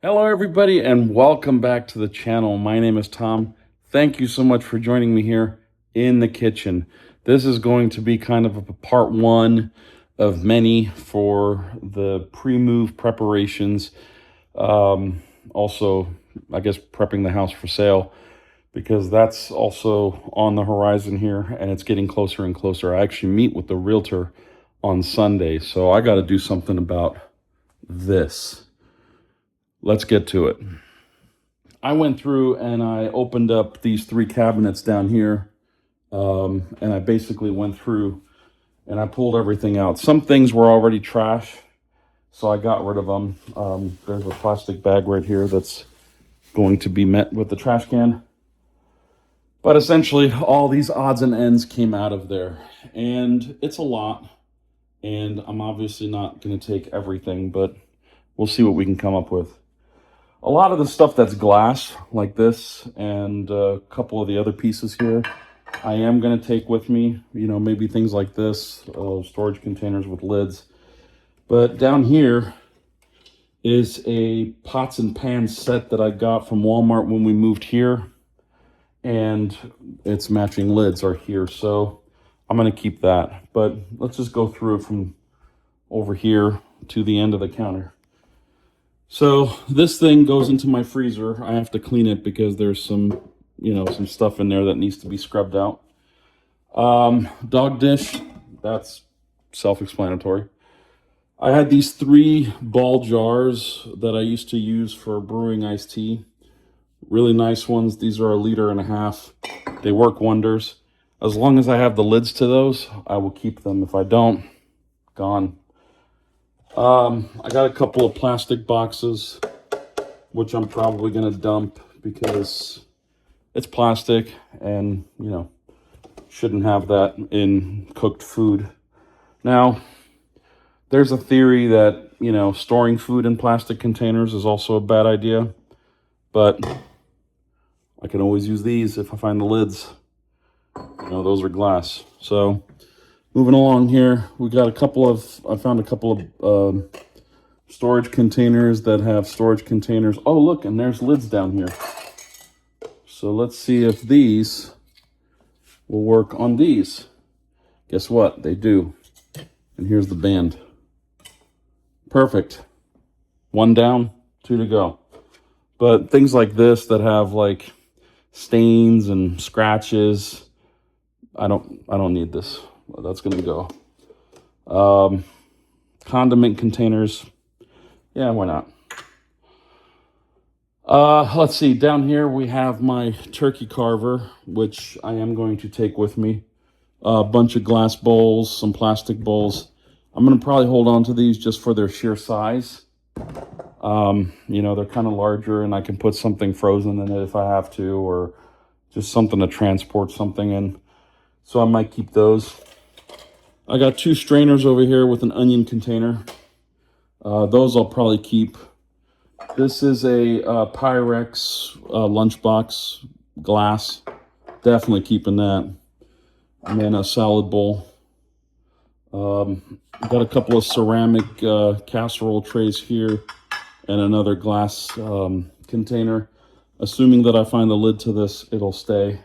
Hello everybody and welcome back to the channel. My name is Tom. Thank you so much for joining me here in the kitchen. This is going to be kind of a part one of many for the pre-move preparations. Also, I guess prepping the house for sale, because that's also on the horizon here and it's getting closer and closer. I actually meet with the realtor on Sunday, so I got to do something about this. Let's get to it. I went through and I opened up these three cabinets down here, and I basically went through and I pulled everything out. Some things were already trash, so I got rid of them. There's a plastic bag right here that's going to be met with the trash can. But essentially, all these odds and ends came out of there, and it's a lot. And I'm obviously not going to take everything, but we'll see what we can come up with. A lot of the stuff that's glass, like this, and a couple of the other pieces here, I am going to take with me. You know, maybe things like this, storage containers with lids. But down here is a pots and pans set that I got from Walmart when we moved here. And its matching lids are here, so I'm going to keep that. But let's just go through it from over here to the end of the counter. So this thing goes into my freezer. I have to clean it because there's some, some stuff in there that needs to be scrubbed out. Dog dish, that's self-explanatory. I had these 3 ball jars that I used to use for brewing iced tea. Really nice ones. These are 1.5 liters. They work wonders. As long as I have the lids to those, I will keep them. If I don't, gone. I got a couple of plastic boxes, which I'm probably going to dump because it's plastic and, shouldn't have that in cooked food. Now, there's a theory that, storing food in plastic containers is also a bad idea, but I can always use these if I find the lids. Those are glass. So moving along here, I found a couple of storage containers that have storage containers. Oh, look, and there's lids down here. So let's see if these will work on these. Guess what? They do. And here's the band. Perfect. 1 down, 2 to go. But things like this that have like stains and scratches, I don't need this. That's going to go. Condiment containers. Yeah, why not? Let's see. Down here we have my turkey carver, which I am going to take with me. A bunch of glass bowls, some plastic bowls. I'm going to probably hold on to these just for their sheer size. They're kind of larger, and I can put something frozen in it if I have to, or just something to transport something in. So I might keep those. I got 2 strainers over here with an onion container. Those I'll probably keep. This is a Pyrex lunchbox glass. Definitely keeping that. And then a salad bowl. Got a couple of ceramic casserole trays here and another glass container. Assuming that I find the lid to this, it'll stay.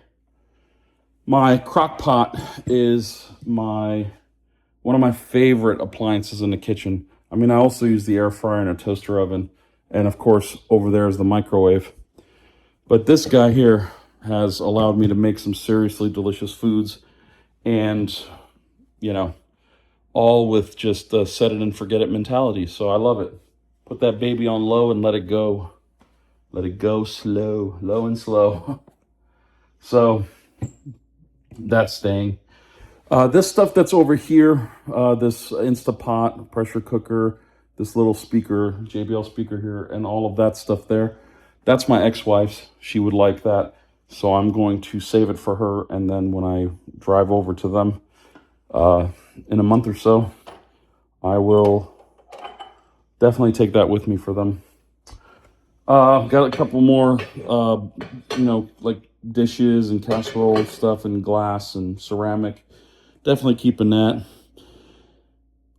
My crock pot is one of my favorite appliances in the kitchen. I mean, I also use the air fryer and a toaster oven. And of course, over there is the microwave. But this guy here has allowed me to make some seriously delicious foods. And, all with just a set it and forget it mentality. So I love it. Put that baby on low and let it go. Let it go slow, low and slow. So that's staying. This stuff that's over here, this Instapot pressure cooker, this little speaker, JBL speaker here, and all of that stuff there, that's my ex-wife's. She would like that. So I'm going to save it for her, and then when I drive over to them in a month or so, I will definitely take that with me for them. Got a couple more, like dishes and casserole stuff and glass and ceramic. Definitely keeping that.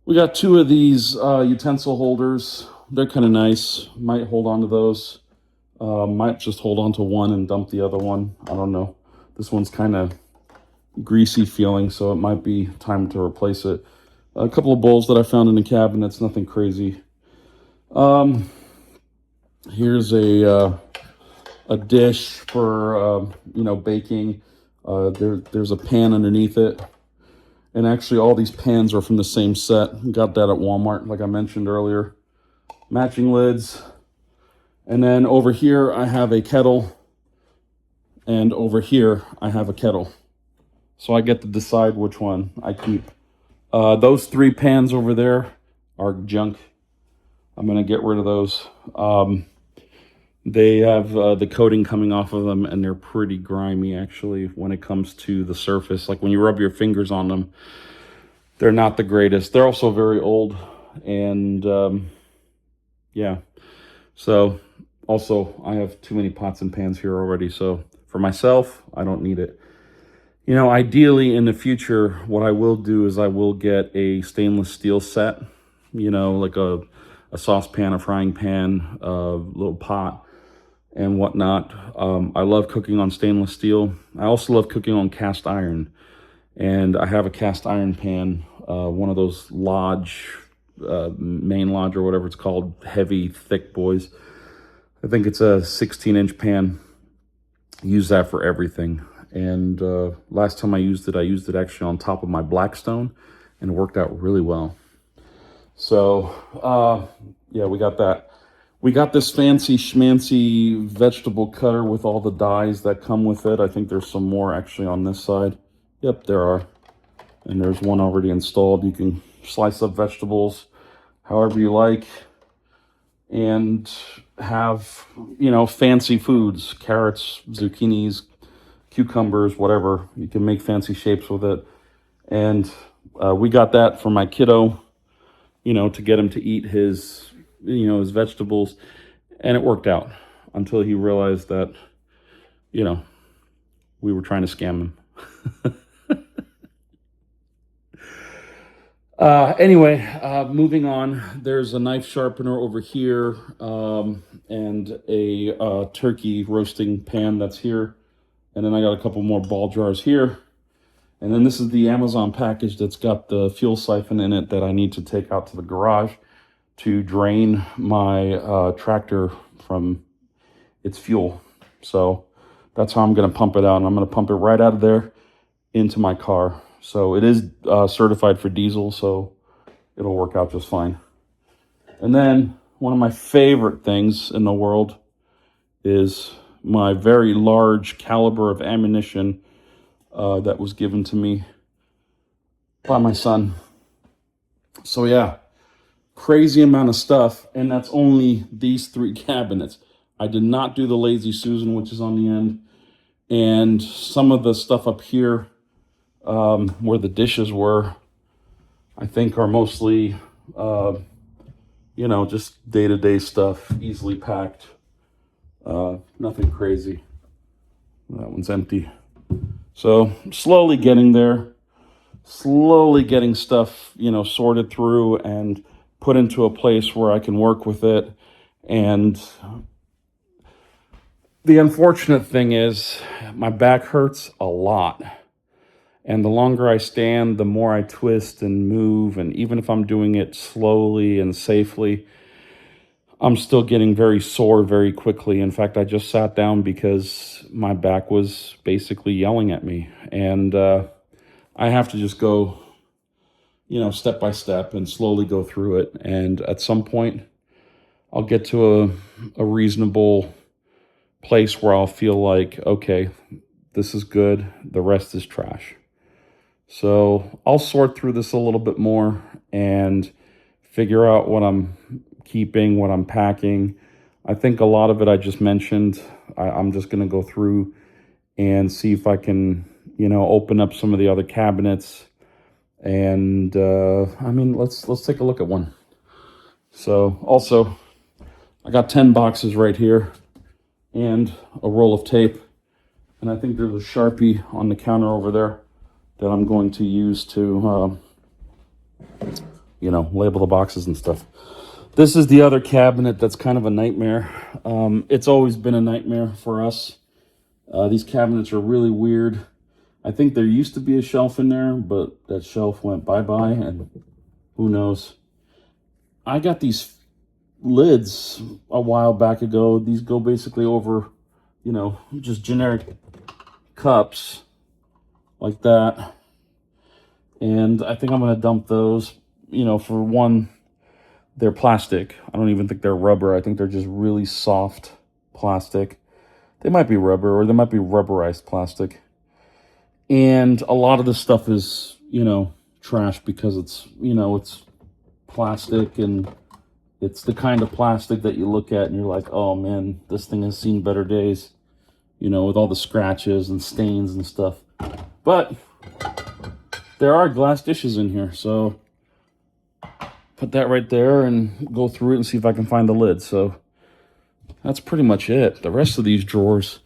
We got 2 of these utensil holders they're kind of nice. Might hold on to those. Might just hold on to one and dump the other one. I don't know. This one's kind of greasy feeling, so it might be time to replace it. A couple of bowls that I found in the cabinets, nothing crazy. Here's a dish for baking. There's a pan underneath it, and actually all these pans are from the same set. Got that at Walmart, like I mentioned earlier. Matching lids, and then over here I have a kettle, and over here I have a kettle. So I get to decide which one I keep. Those 3 pans over there are junk. I'm gonna get rid of those. They have the coating coming off of them, and they're pretty grimy actually when it comes to the surface. Like when you rub your fingers on them, they're not the greatest. They're also very old, and yeah. So also I have too many pots and pans here already. So for myself, I don't need it. Ideally in the future, what I will do is I will get a stainless steel set, like a saucepan, a frying pan, a little pot, and whatnot. I love cooking on stainless steel. I also love cooking on cast iron. And I have a cast iron pan, one of those Lodge, main Lodge or whatever it's called, heavy, thick boys. I think it's a 16-inch pan. Use that for everything. And last time I used it actually on top of my Blackstone, and it worked out really well. So, yeah, we got that. We got this fancy schmancy vegetable cutter with all the dies that come with it. I think there's some more actually on this side. Yep, there are. And there's one already installed. You can slice up vegetables however you like and have, fancy foods, carrots, zucchinis, cucumbers, whatever. You can make fancy shapes with it. And we got that for my kiddo, to get him to eat his vegetables. And it worked out until he realized that, we were trying to scam him. Anyway, moving on, there's a knife sharpener over here, and a turkey roasting pan that's here. And then I got a couple more ball jars here. And then this is the Amazon package that's got the fuel siphon in it that I need to take out to the garage to drain my tractor from its fuel. So that's how I'm going to pump it out. And I'm going to pump it right out of there into my car. So it is certified for diesel, so it'll work out just fine. And then one of my favorite things in the world is my very large caliber of ammunition that was given to me by my son. So yeah, crazy amount of stuff, and that's only these 3 cabinets. I did not do the Lazy Susan, which is on the end, and some of the stuff up here where the dishes were, I think are mostly, just day-to-day stuff, easily packed. Nothing crazy. That one's empty. So slowly getting there, slowly getting stuff, sorted through and put into a place where I can work with it. And the unfortunate thing is my back hurts a lot. And the longer I stand, the more I twist and move. And even if I'm doing it slowly and safely, I'm still getting very sore very quickly. In fact, I just sat down because my back was basically yelling at me. And I have to just go, step by step and slowly go through it. And at some point, I'll get to a reasonable place where I'll feel like, okay, this is good. The rest is trash. So I'll sort through this a little bit more and figure out what I'm keeping, what I'm packing. I think a lot of it I just mentioned. I'm just going to go through and see if I can, open up some of the other cabinets. And let's take a look at one. So also, I got 10 boxes right here and a roll of tape. And I think there's a Sharpie on the counter over there that I'm going to use to, label the boxes and stuff. This is the other cabinet that's kind of a nightmare. It's always been a nightmare for us. These cabinets are really weird. I think there used to be a shelf in there, but that shelf went bye-bye, and who knows. I got these lids a while back ago. These go basically over, you know, just generic cups like that. And I think I'm going to dump those. You know, for one, they're plastic. I don't even think they're rubber. I think they're just really soft plastic. They might be rubber, or they might be rubberized plastic. And a lot of this stuff is, you know, trash because it's, you know, it's plastic, and it's the kind of plastic that you look at and you're like, oh man, this thing has seen better days, you know, with all the scratches and stains and stuff. But there are glass dishes in here, so put that right there and go through it and see if I can find the lid. So that's pretty much it. The rest of these drawers,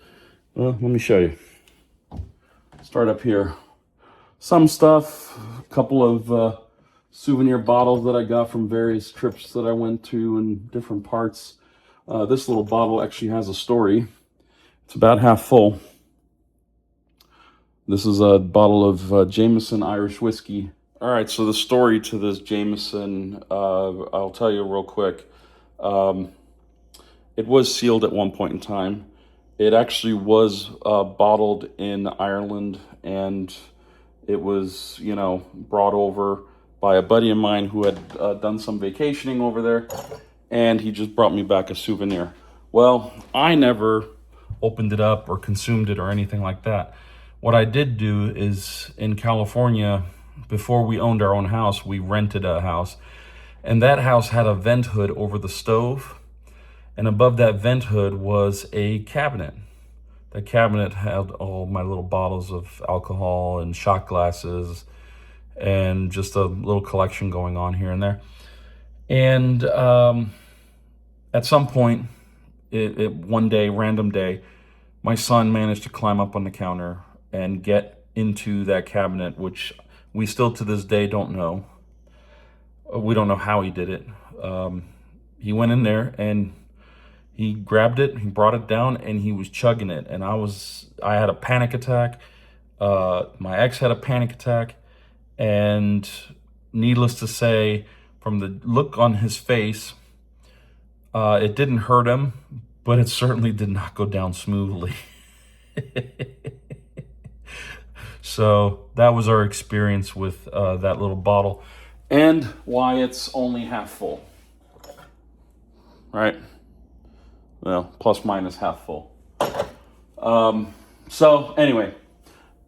well, let me show you. Start up here. Some stuff, a couple of souvenir bottles that I got from various trips that I went to in different parts. This little bottle actually has a story. It's about half full. This is a bottle of Jameson Irish whiskey. All right, so the story to this Jameson, I'll tell you real quick. It was sealed at one point in time. It actually was bottled in Ireland, and it was, you know, brought over by a buddy of mine who had done some vacationing over there, and he just brought me back a souvenir. Well, I never opened it up or consumed it or anything like that. What I did do is, in California, before we owned our own house, we rented a house, and that house had a vent hood over the stove, and above that vent hood was a cabinet. That cabinet had all my little bottles of alcohol and shot glasses and just a little collection going on here and there. And at some point, one day, random day, my son managed to climb up on the counter and get into that cabinet, which we still to this day don't know. We don't know how he did it. He went in there and he grabbed it, he brought it down, and he was chugging it. And I had a panic attack. My ex had a panic attack. And needless to say, from the look on his face, it didn't hurt him, but it certainly did not go down smoothly. So that was our experience with that little bottle, and why it's only half full. Right? Well, plus minus half full. So anyway,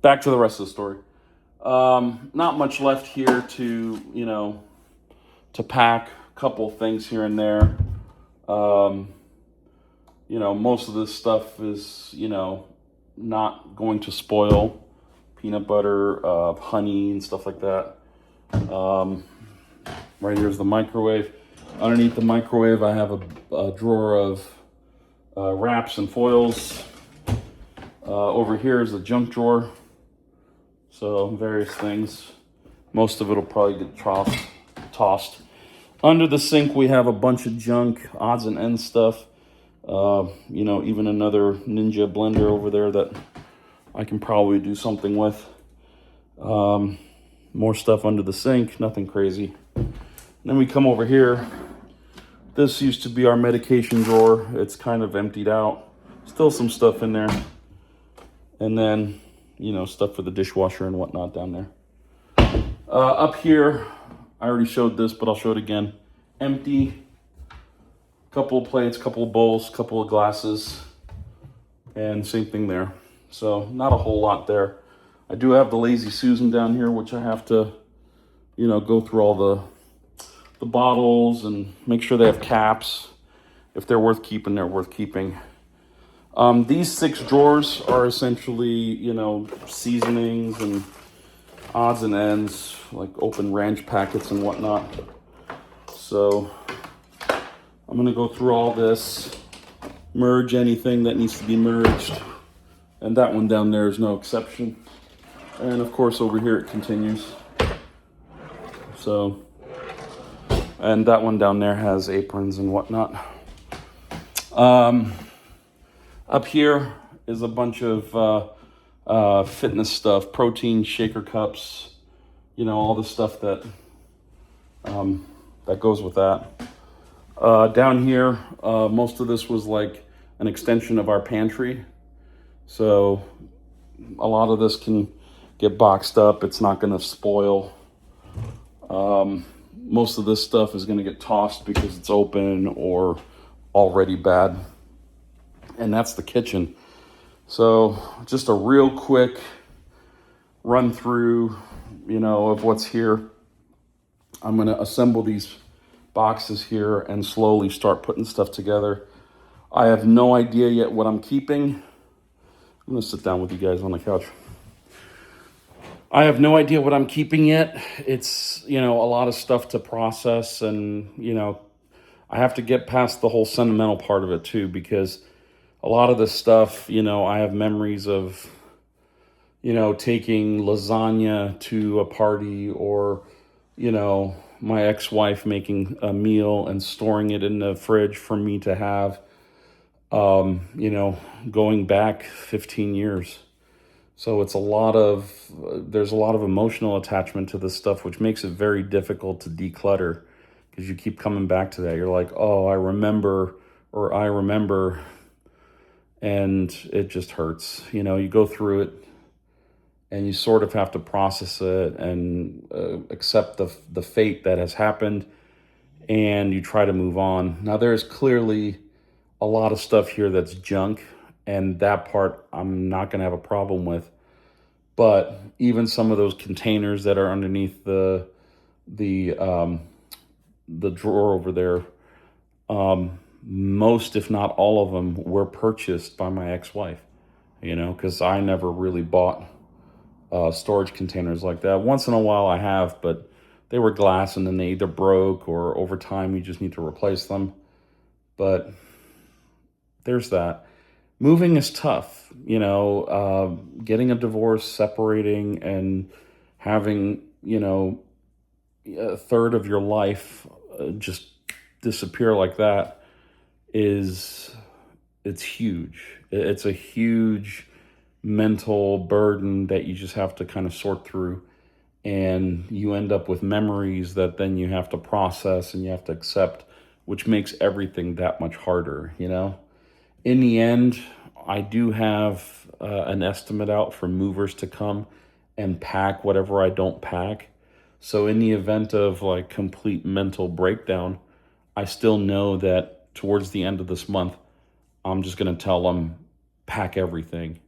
back to the rest of the story. Not much left here to, you know, to pack. A couple of things here and there. You know, most of this stuff is, you know, not going to spoil. Peanut butter, honey, and stuff like that. Right here's the microwave. Underneath the microwave, I have a drawer of wraps and foils. Over here is the junk drawer. So various things. Most of it will probably get tossed. Under the sink, we have a bunch of junk, odds and ends stuff. You know, even another Ninja blender over there that I can probably do something with. More stuff under the sink, nothing crazy. Then we come over here. This used to be our medication drawer. It's kind of emptied out. Still some stuff in there. And then, you know, stuff for the dishwasher and whatnot down there. Up here, I already showed this, but I'll show it again. Empty. Couple of plates, couple of bowls, couple of glasses. And same thing there. So not a whole lot there. I do have the Lazy Susan down here, which I have to, you know, go through all the bottles and make sure they have caps. If they're worth keeping, they're worth keeping. These 6 drawers are essentially, you know, seasonings and odds and ends, like open ranch packets and whatnot. So I'm gonna go through all this, merge anything that needs to be merged. And that one down there is no exception. And of course over here it continues. So And that one down there has aprons and whatnot. Up here is a bunch of fitness stuff, protein shaker cups, all the stuff that that goes with that. Down here, most of this was like an extension of our pantry. So a lot of this can get boxed up. It's not going to spoil. Most of this stuff is going to get tossed because it's open or already bad. And that's the kitchen. So just a real quick run through, of what's here. I'm going to assemble these boxes here and slowly start putting stuff together. I have no idea yet what I'm keeping. I'm going to sit down with you guys on the couch. I have no idea what I'm keeping yet. It's, a lot of stuff to process, and, I have to get past the whole sentimental part of it too, because a lot of this stuff, I have memories of, taking lasagna to a party, or, my ex-wife making a meal and storing it in the fridge for me to have, going back 15 years. So there's a lot of emotional attachment to this stuff, which makes it very difficult to declutter, because you keep coming back to that. You're like, oh, I remember, and it just hurts. You go through it and you sort of have to process it and accept the fate that has happened, and you try to move on. Now, there's clearly a lot of stuff here that's junk, and that part I'm not going to have a problem with. But even some of those containers that are underneath the drawer over there, most, if not all of them, were purchased by my ex-wife, because I never really bought storage containers like that. Once in a while I have, but they were glass, and then they either broke, or over time you just need to replace them. But there's that. Moving is tough, getting a divorce, separating, and having, a third of your life just disappear like that it's huge. It's a huge mental burden that you just have to kind of sort through, and you end up with memories that then you have to process and you have to accept, which makes everything that much harder. In the end, I do have an estimate out for movers to come and pack whatever I don't pack. So in the event of like complete mental breakdown, I still know that towards the end of this month, I'm just going to tell them, pack everything,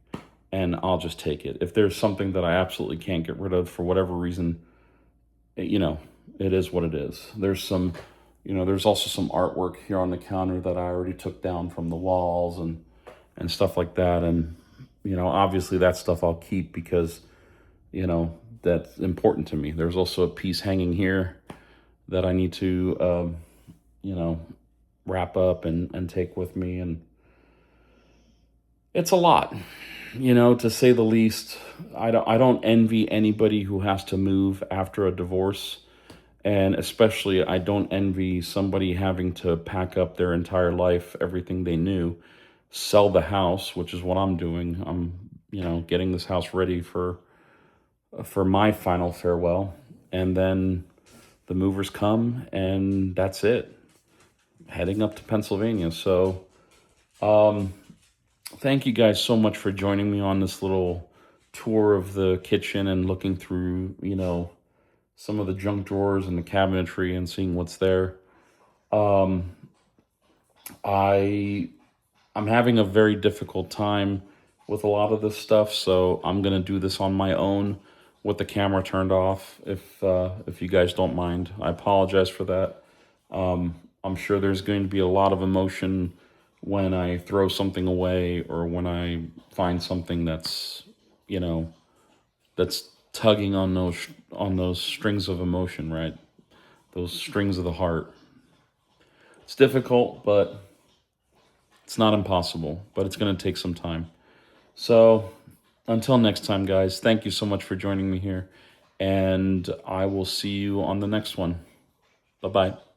and I'll just take it. If there's something that I absolutely can't get rid of for whatever reason, it is what it is. There's there's also some artwork here on the counter that I already took down from the walls and stuff like that. And, obviously that stuff I'll keep because, that's important to me. There's also a piece hanging here that I need to, wrap up and take with me. And it's a lot, to say the least. I don't envy anybody who has to move after a divorce. And especially, I don't envy somebody having to pack up their entire life, everything they knew, sell the house, which is what I'm doing. I'm, getting this house ready for my final farewell. And then the movers come, and that's it. Heading up to Pennsylvania. So, thank you guys so much for joining me on this little tour of the kitchen and looking through, some of the junk drawers and the cabinetry and seeing what's there. I'm having a very difficult time with a lot of this stuff, so I'm gonna do this on my own with the camera turned off. If you guys don't mind, I apologize for that. I'm sure there's going to be a lot of emotion when I throw something away, or when I find something that's, that's tugging on those strings of emotion, right? Those strings of the heart. It's difficult, but it's not impossible, but it's going to take some time. So until next time, guys, thank you so much for joining me here, and I will see you on the next one. Bye-bye.